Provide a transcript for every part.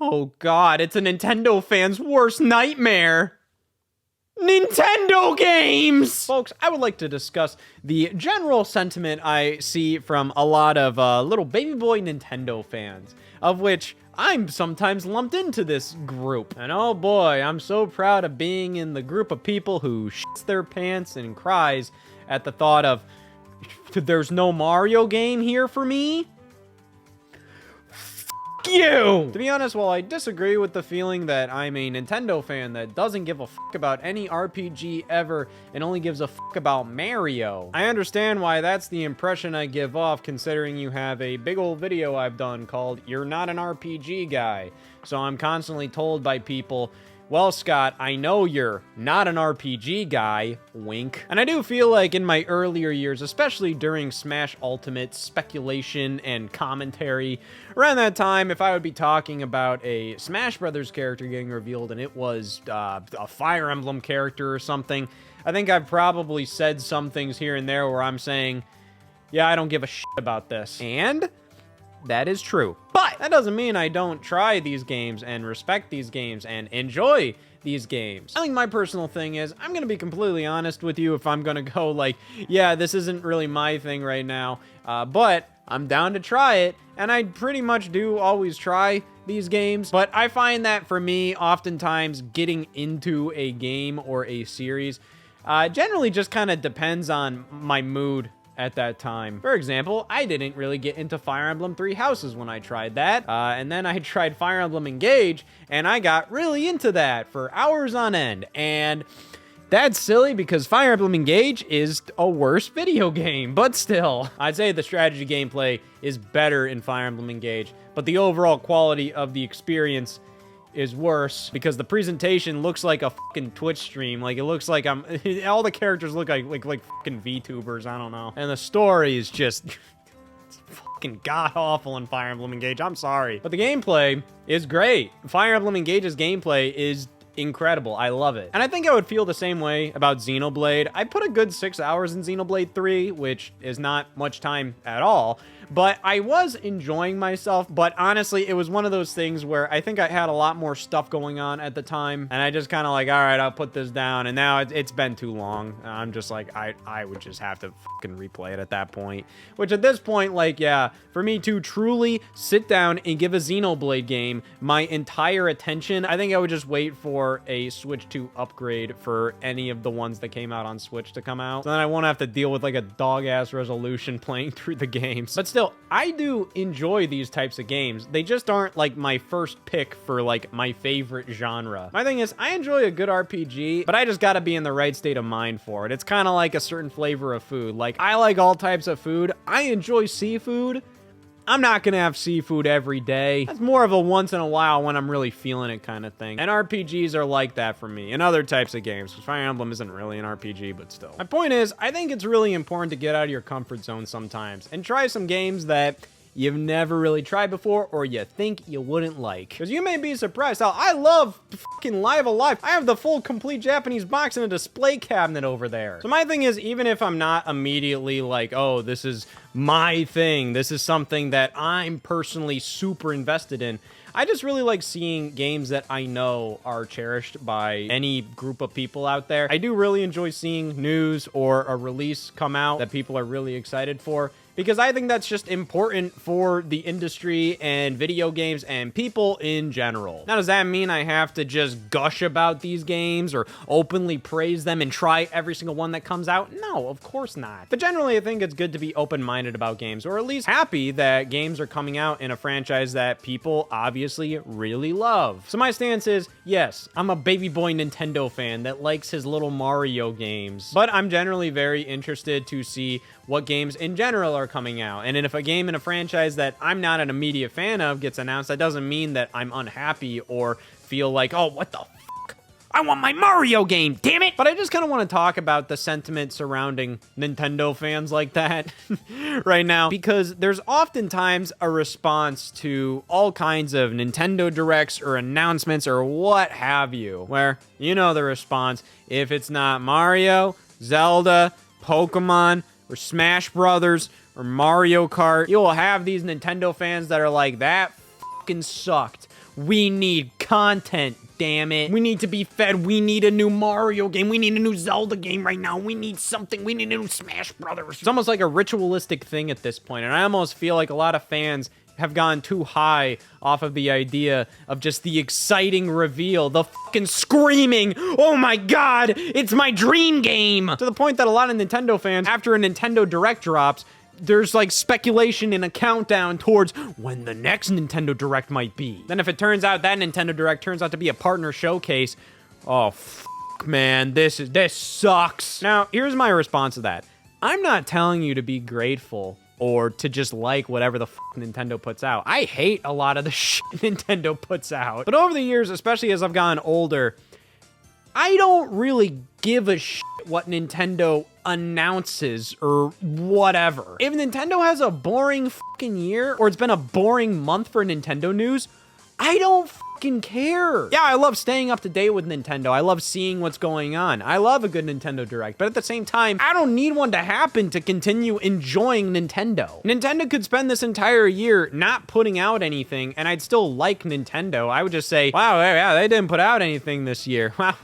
Oh god, it's a Nintendo fan's worst nightmare. Nintendo games! Folks, I would like to discuss the general sentiment I see from a lot of little baby boy Nintendo fans, of which I'm sometimes lumped into this group. And oh boy, I'm so proud of being in the group of people who shits their pants and cries at the thought of, there's no Mario game here for me? You! To be honest, while I disagree with the feeling that I'm a Nintendo fan that doesn't give a fuck about any RPG ever and only gives a fuck about Mario, I understand why that's the impression I give off, considering you have a big old video I've done called You're Not an RPG Guy. So I'm constantly told by people, well, Scott, I know you're not an RPG guy, wink. And I do feel like in my earlier years, especially during Smash Ultimate speculation and commentary, around that time, if I would be talking about a Smash Brothers character getting revealed and it was a Fire Emblem character or something, I think I've probably said some things here and there where I'm saying, yeah, I don't give a shit about this. And that is true. But that doesn't mean I don't try these games and respect these games and enjoy these games. I think my personal thing is, I'm going to be completely honest with you if I'm going to go like, yeah, this isn't really my thing right now, but I'm down to try it, and I pretty much do always try these games. But I find that for me, oftentimes getting into a game or a series generally just kind of depends on my mood at that time. For example, I didn't really get into Fire Emblem Three Houses when I tried that, and then I tried Fire Emblem Engage, and I got really into that for hours on end, and that's silly because Fire Emblem Engage is a worse video game, but still, I'd say the strategy gameplay is better in Fire Emblem Engage, but the overall quality of the experience is worse because the presentation looks like a fucking Twitch stream. Like, it looks like all the characters look like fucking VTubers, I don't know. And the story is just it's fucking god-awful in Fire Emblem Engage. I'm sorry. But the gameplay is great. Fire Emblem Engage's gameplay is incredible. I love it. And I think I would feel the same way about Xenoblade. I put a good 6 hours in Xenoblade 3, which is not much time at all, but I was enjoying myself. But honestly, it was one of those things where I think I had a lot more stuff going on at the time, and I just kind of like, all right, I'll put this down, and now it's been too long. I'm just like, I would just have to fucking replay it at that point, which at this point, like, yeah, for me to truly sit down and give a Xenoblade game my entire attention, I think I would just wait for a Switch 2 upgrade for any of the ones that came out on Switch to come out. So then I won't have to deal with like a dog-ass resolution playing through the games. But still, I do enjoy these types of games. They just aren't like my first pick for like my favorite genre. My thing is, I enjoy a good RPG, but I just gotta be in the right state of mind for it. It's kind of like a certain flavor of food. Like, I like all types of food. I enjoy seafood. I'm not gonna have seafood every day. That's more of a once in a while when I'm really feeling it kind of thing. And RPGs are like that for me, and other types of games, because Fire Emblem isn't really an RPG, but still. My point is, I think it's really important to get out of your comfort zone sometimes, and try some games that you've never really tried before, or you think you wouldn't like. Because you may be surprised how I love fucking Live Alive. I have the full complete Japanese box in a display cabinet over there. So my thing is, even if I'm not immediately like, oh, this is my thing, this is something that I'm personally super invested in, I just really like seeing games that I know are cherished by any group of people out there. I do really enjoy seeing news or a release come out that people are really excited for, because I think that's just important for the industry and video games and people in general. Now, does that mean I have to just gush about these games or openly praise them and try every single one that comes out? No, of course not. But generally, I think it's good to be open-minded about games, or at least happy that games are coming out in a franchise that people obviously really love. So my stance is, yes, I'm a baby boy Nintendo fan that likes his little Mario games, but I'm generally very interested to see what games in general are coming out. And if a game in a franchise that I'm not an immediate fan of gets announced, that doesn't mean that I'm unhappy or feel like, oh, what the fuck? I want my Mario game, damn it! But I just kind of want to talk about the sentiment surrounding Nintendo fans like that right now, because there's oftentimes a response to all kinds of Nintendo Directs or announcements or what have you, where, you know the response, if it's not Mario, Zelda, Pokemon, or Smash Brothers, or Mario Kart, you will have these Nintendo fans that are like, that fucking sucked. We need content, damn it. We need to be fed. We need a new Mario game. We need a new Zelda game right now. We need something. We need a new Smash Brothers. It's almost like a ritualistic thing at this point, and I almost feel like a lot of fans have gone too high off of the idea of just the exciting reveal, the fucking screaming, oh my god, it's my dream game! To the point that a lot of Nintendo fans, after a Nintendo Direct drops, there's like speculation and a countdown towards when the next Nintendo Direct might be. Then if it turns out that Nintendo Direct turns out to be a partner showcase, oh fuck, man, this sucks. Now, here's my response to that. I'm not telling you to be grateful or to just like whatever the fuck Nintendo puts out. I hate a lot of the shit Nintendo puts out. But over the years, especially as I've gotten older, I don't really give a shit what Nintendo announces or whatever. If Nintendo has a boring fucking year, or it's been a boring month for Nintendo news, I don't fucking care. Yeah, I love staying up to date with Nintendo. I love seeing what's going on. I love a good Nintendo Direct, but at the same time, I don't need one to happen to continue enjoying Nintendo. Nintendo could spend this entire year not putting out anything, and I'd still like Nintendo. I would just say, wow, yeah, they didn't put out anything this year. Wow.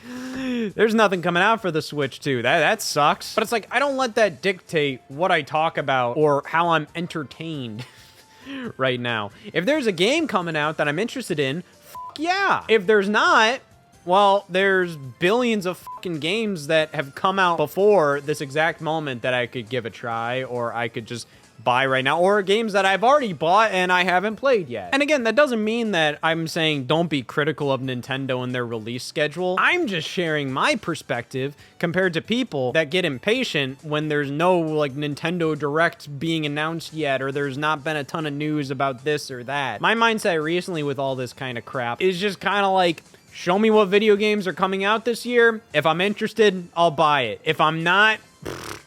There's nothing coming out for the Switch 2. That sucks. But it's like, I don't let that dictate what I talk about or how I'm entertained right now. If there's a game coming out that I'm interested in, fuck yeah. If there's not, well, there's billions of fucking games that have come out before this exact moment that I could give a try, or I could just buy right now, or games that I've already bought and I haven't played yet. And again, that doesn't mean that I'm saying don't be critical of Nintendo and their release schedule. I'm just sharing my perspective compared to people that get impatient when there's no like Nintendo Direct being announced yet, or there's not been a ton of news about this or that. My mindset recently with all this kind of crap is just kind of like, show me what video games are coming out this year. If I'm interested, I'll buy it. If I'm not,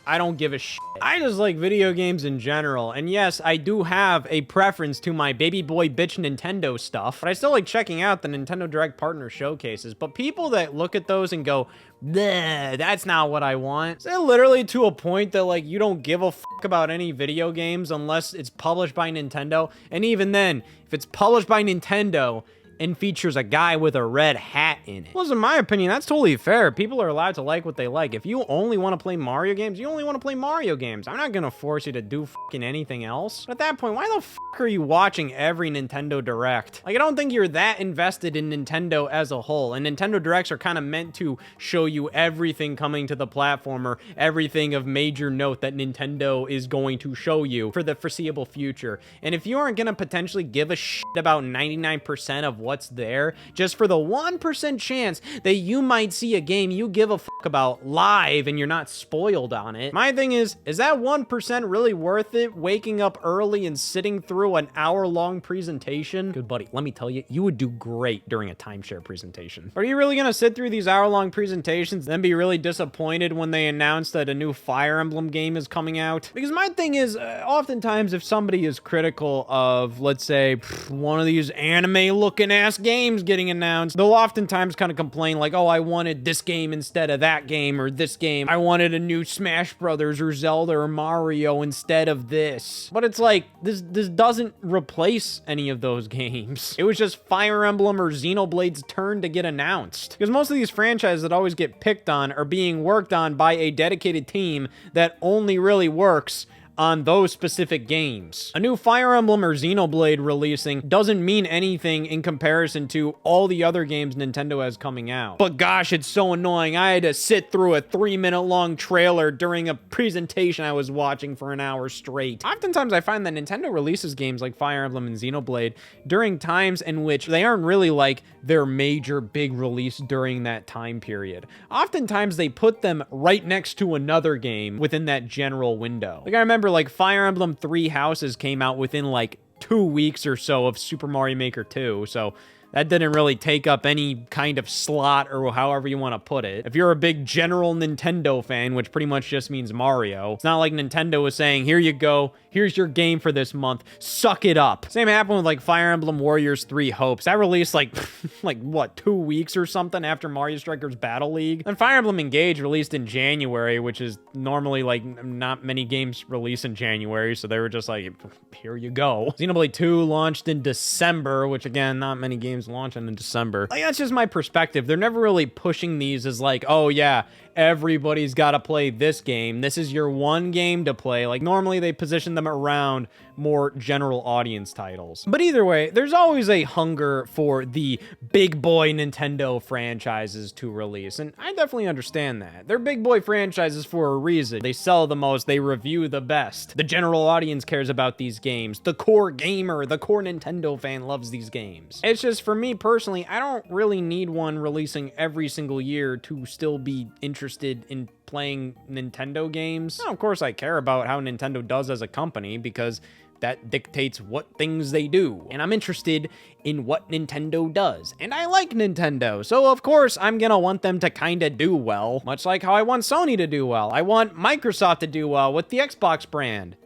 I don't give a shit. I just like video games in general, and yes, I do have a preference to my baby boy bitch Nintendo stuff, but I still like checking out the Nintendo Direct partner showcases. But people that look at those and go, bleh, that's not what I want, they're literally to a point that like you don't give a fuck about any video games unless it's published by Nintendo, and even then, if it's published by Nintendo and features a guy with a red hat in it. Well, in my opinion, that's totally fair. People are allowed to like what they like. If you only want to play Mario games, you only want to play Mario games. I'm not gonna force you to do fucking anything else. But at that point, why the fuck are you watching every Nintendo Direct? Like, I don't think you're that invested in Nintendo as a whole. And Nintendo Directs are kind of meant to show you everything coming to the platform, or everything of major note that Nintendo is going to show you for the foreseeable future. And if you aren't gonna potentially give a shit about 99% of what's there, just for the 1% chance that you might see a game you give a fuck about live and you're not spoiled on it, my thing is that 1% really worth it, waking up early and sitting through an hour-long presentation? Good buddy, let me tell you, you would do great during a timeshare presentation. Are you really gonna sit through these hour-long presentations, then be really disappointed when they announce that a new Fire Emblem game is coming out? Because my thing is, oftentimes if somebody is critical of, let's say, one of these anime-looking ass games getting announced, they'll oftentimes kind of complain like, oh, I wanted this game instead of that game, or this game, I wanted a new Smash Brothers or Zelda or Mario instead of this. But it's like, this doesn't replace any of those games. It was just Fire Emblem or Xenoblade's turn to get announced. Because most of these franchises that always get picked on are being worked on by a dedicated team that only really works on those specific games. A new Fire Emblem or Xenoblade releasing doesn't mean anything in comparison to all the other games Nintendo has coming out. But gosh, it's so annoying. I had to sit through a 3-minute long trailer during a presentation I was watching for an hour straight. Oftentimes I find that Nintendo releases games like Fire Emblem and Xenoblade during times in which they aren't really like their major big release during that time period. Oftentimes they put them right next to another game within that general window. Like I remember like Fire Emblem 3 Houses came out within like 2 weeks or so of Super Mario Maker 2, so that didn't really take up any kind of slot or however you want to put it. If you're a big general Nintendo fan, which pretty much just means Mario, it's not like Nintendo was saying, here you go, here's your game for this month, suck it up. Same happened with like Fire Emblem Warriors 3 Hopes. That released like, what, 2 weeks or something after Mario Strikers Battle League? And Fire Emblem Engage released in January, which is normally like not many games release in January, so they were just like, here you go. Xenoblade 2 launched in December, which again, not many games launching in December. Like, that's just my perspective. They're never really pushing these as like, oh yeah, everybody's got to play this game. This is your one game to play. Like, normally they position them around more general audience titles. But either way, there's always a hunger for the big boy Nintendo franchises to release, and I definitely understand that. They're big boy franchises for a reason. They sell the most, they review the best. The general audience cares about these games. The core gamer, the core Nintendo fan loves these games. It's just, for me personally, I don't really need one releasing every single year to still be interested in playing Nintendo games. Now, of course, I care about how Nintendo does as a company because that dictates what things they do. And I'm interested in what Nintendo does. And I like Nintendo, so of course I'm gonna want them to kinda do well. Much like how I want Sony to do well. I want Microsoft to do well with the Xbox brand.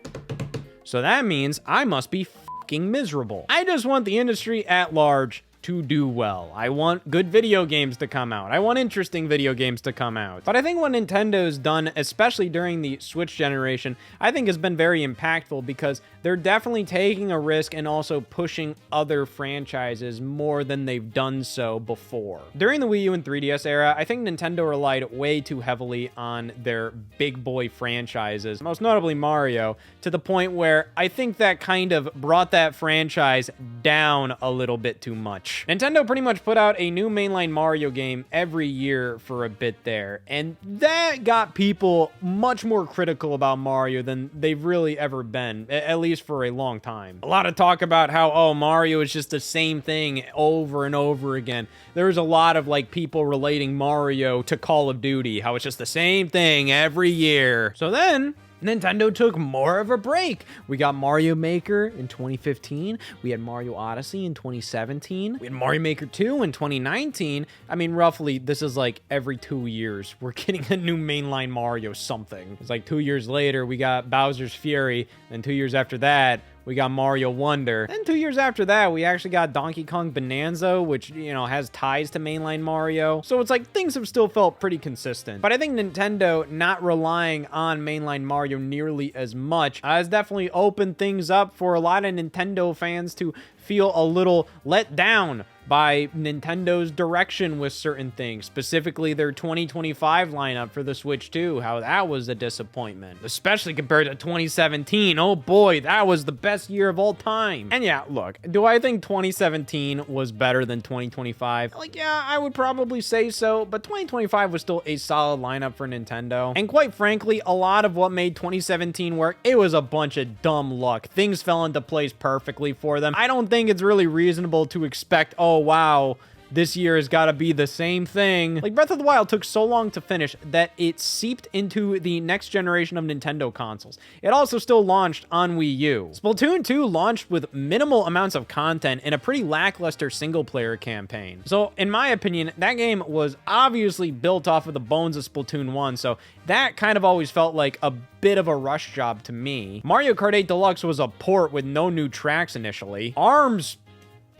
So that means I must be fucking miserable. I just want the industry at large to do well. I want good video games to come out. I want interesting video games to come out. But I think what Nintendo's done, especially during the Switch generation, I think has been very impactful because they're definitely taking a risk and also pushing other franchises more than they've done so before. During the Wii U and 3DS era, I think Nintendo relied way too heavily on their big boy franchises, most notably Mario, to the point where I think that kind of brought that franchise down a little bit too much. Nintendo pretty much put out a new mainline Mario game every year for a bit there, and that got people much more critical about Mario than they've really ever been, at least for a long time. A lot of talk about how, oh, Mario is just the same thing over and over again. There's a lot of like people relating Mario to Call of Duty, how it's just the same thing every year. So then Nintendo took more of a break. We got Mario Maker in 2015. We had Mario Odyssey in 2017. We had Mario Maker 2 in 2019. I mean, roughly, this is like every 2 years, we're getting a new mainline Mario something. It's like 2 years later, we got Bowser's Fury. Then 2 years after that, we got Mario Wonder. Then 2 years after that, we actually got Donkey Kong Bonanza, which, you know, has ties to mainline Mario. So it's like things have still felt pretty consistent. But I think Nintendo not relying on mainline Mario nearly as much has definitely opened things up for a lot of Nintendo fans to feel a little let down by Nintendo's direction with certain things, specifically their 2025 lineup for the Switch 2, how that was a disappointment, especially compared to 2017. Oh boy, that was the best year of all time. And yeah, look, do I think 2017 was better than 2025? Like, yeah, I would probably say so, but 2025 was still a solid lineup for Nintendo. And quite frankly, a lot of what made 2017 work, it was a bunch of dumb luck. Things fell into place perfectly for them. I don't think it's really reasonable to expect, oh wow, this year has got to be the same thing. Like, Breath of the Wild took so long to finish that it seeped into the next generation of Nintendo consoles. It also still launched on Wii U. Splatoon 2 launched with minimal amounts of content and a pretty lackluster single-player campaign. So, in my opinion, that game was obviously built off of the bones of Splatoon 1, so that kind of always felt like a bit of a rush job to me. Mario Kart 8 Deluxe was a port with no new tracks initially. ARMS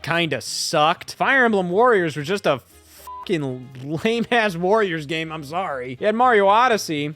kinda sucked. Fire Emblem Warriors was just a fucking lame-ass Warriors game, I'm sorry. You had Mario Odyssey.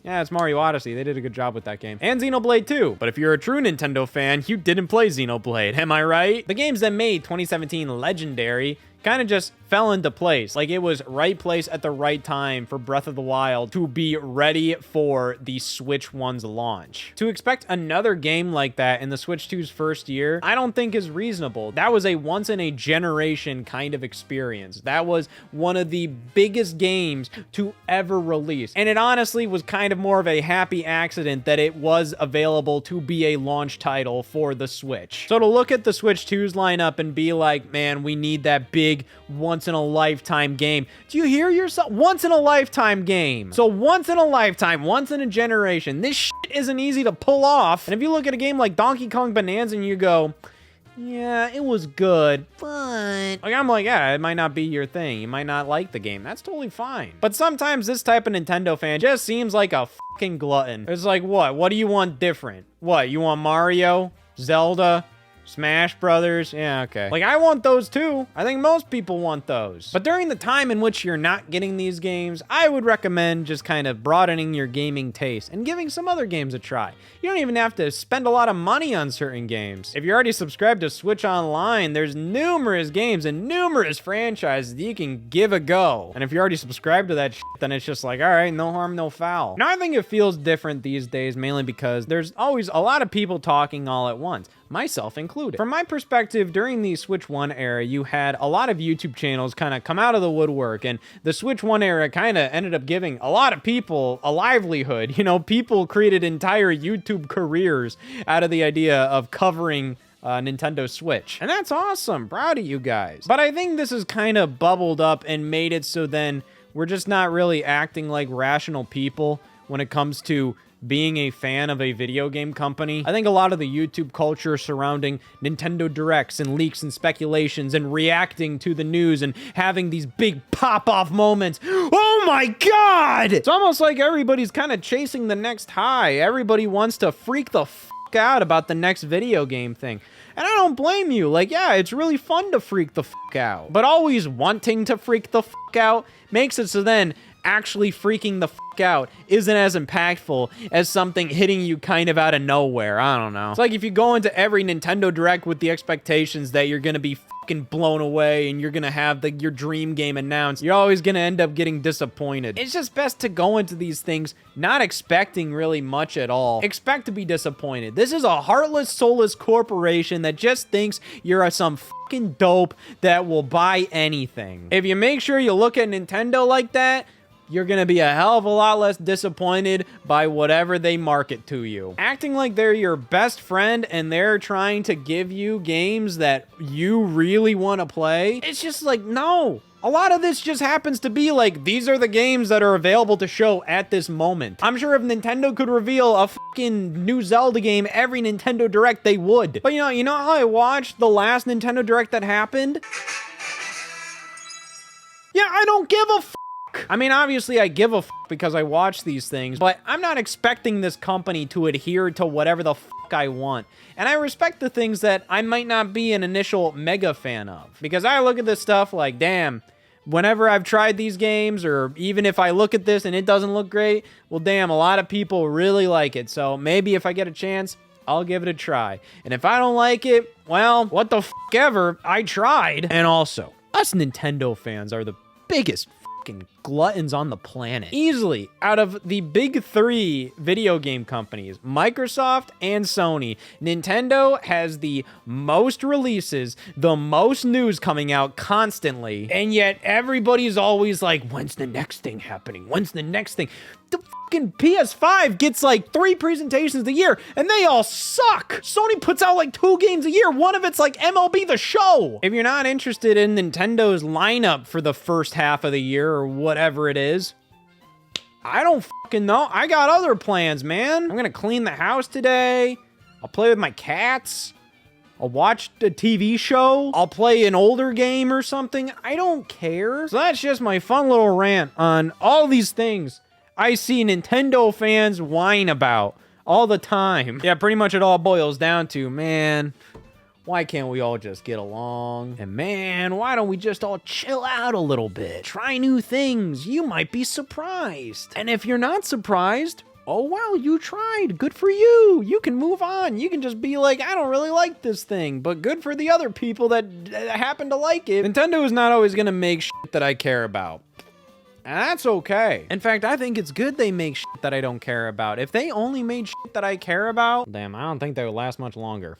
Yeah, it's Mario Odyssey. They did a good job with that game. And Xenoblade 2. But if you're a true Nintendo fan, you didn't play Xenoblade, am I right? The games that made 2017 legendary kind of just fell into place. Like, it was right place at the right time for Breath of the Wild to be ready for the Switch 1's launch. To expect another game like that in the Switch 2's first year, I don't think is reasonable. That was a once-in-a-generation kind of experience. That was one of the biggest games to ever release. And it honestly was kind of more of a happy accident that it was available to be a launch title for the Switch. So to look at the Switch 2's lineup and be like, man, we need that big once-in-a-lifetime game. Do you hear yourself? Once-in-a-lifetime game. So once in a lifetime, once in a generation. This shit isn't easy to pull off. And if you look at a game like Donkey Kong Bonanza and you go, yeah, it was good, but what? Like, I'm like, yeah, it might not be your thing. You might not like the game. That's totally fine. But sometimes this type of Nintendo fan just seems like a fucking glutton. It's like, what? What do you want different? What? You want Mario? Zelda? Smash Brothers? Yeah, okay. Like, I want those too. I think most people want those. But during the time in which you're not getting these games, I would recommend just kind of broadening your gaming taste and giving some other games a try. You don't even have to spend a lot of money on certain games. If you're already subscribed to Switch Online, there's numerous games and numerous franchises that you can give a go. And if you're already subscribed to that shit, then it's just like, all right, no harm, no foul. Now, I think it feels different these days, mainly because there's always a lot of people talking all at once, myself included. From my perspective, during the Switch 1 era, you had a lot of YouTube channels kind of come out of the woodwork, and the Switch 1 era kind of ended up giving a lot of people a livelihood. You know, people created entire YouTube careers out of the idea of covering Nintendo Switch. And that's awesome. Proud of you guys. But I think this has kind of bubbled up and made it so then we're just not really acting like rational people when it comes to being a fan of a video game company. I think a lot of the YouTube culture surrounding Nintendo Directs and leaks and speculations and reacting to the news and having these big pop-off moments. Oh my God! It's almost like everybody's kind of chasing the next high. Everybody wants to freak the fuck out about the next video game thing. And I don't blame you. Like, yeah, it's really fun to freak the fuck out. But always wanting to freak the fuck out makes it so then actually freaking the fuck out isn't as impactful as something hitting you kind of out of nowhere. I don't know. It's like if you go into every Nintendo Direct with the expectations that you're gonna be fucking blown away and you're gonna have your dream game announced, you're always gonna end up getting disappointed. It's just best to go into these things not expecting really much at all. Expect to be disappointed. This is a heartless, soulless corporation that just thinks you're some fucking dope that will buy anything. If you make sure you look at Nintendo like that, you're gonna be a hell of a lot less disappointed by whatever they market to you. Acting like they're your best friend and they're trying to give you games that you really want to play, it's just like, no. A lot of this just happens to be like, these are the games that are available to show at this moment. I'm sure if Nintendo could reveal a fucking new Zelda game every Nintendo Direct, they would. But you know how I watched the last Nintendo Direct that happened? Yeah, I don't give a fuck. I mean, obviously I give a fuck because I watch these things, but I'm not expecting this company to adhere to whatever the fuck I want. And I respect the things that I might not be an initial mega fan of. Because I look at this stuff like, damn, whenever I've tried these games, or even if I look at this and it doesn't look great, well, damn, a lot of people really like it. So maybe if I get a chance, I'll give it a try. And if I don't like it, well, what the fuck ever, I tried. And also, us Nintendo fans are the biggest gluttons on the planet. Easily, out of the big three video game companies, Microsoft and Sony, Nintendo has the most releases, the most news coming out constantly, and yet everybody's always like, when's the next thing happening? When's the next thing? The fucking PS5 gets like 3 presentations a year, and they all suck. Sony puts out like 2 games a year. One of it's like MLB The Show. If you're not interested in Nintendo's lineup for the first half of the year or whatever it is, I don't fucking know. I got other plans, man. I'm gonna clean the house today. I'll play with my cats. I'll watch a TV show. I'll play an older game or something. I don't care. So that's just my fun little rant on all these things I see Nintendo fans whine about all the time. Yeah, pretty much it all boils down to, man, why can't we all just get along? And man, why don't we just all chill out a little bit? Try new things. You might be surprised. And if you're not surprised, oh, well, you tried. Good for you. You can move on. You can just be like, I don't really like this thing, but good for the other people that happen to like it. Nintendo is not always gonna make shit that I care about. And that's okay. In fact, I think it's good they make shit that I don't care about. If they only made shit that I care about, damn, I don't think they would last much longer.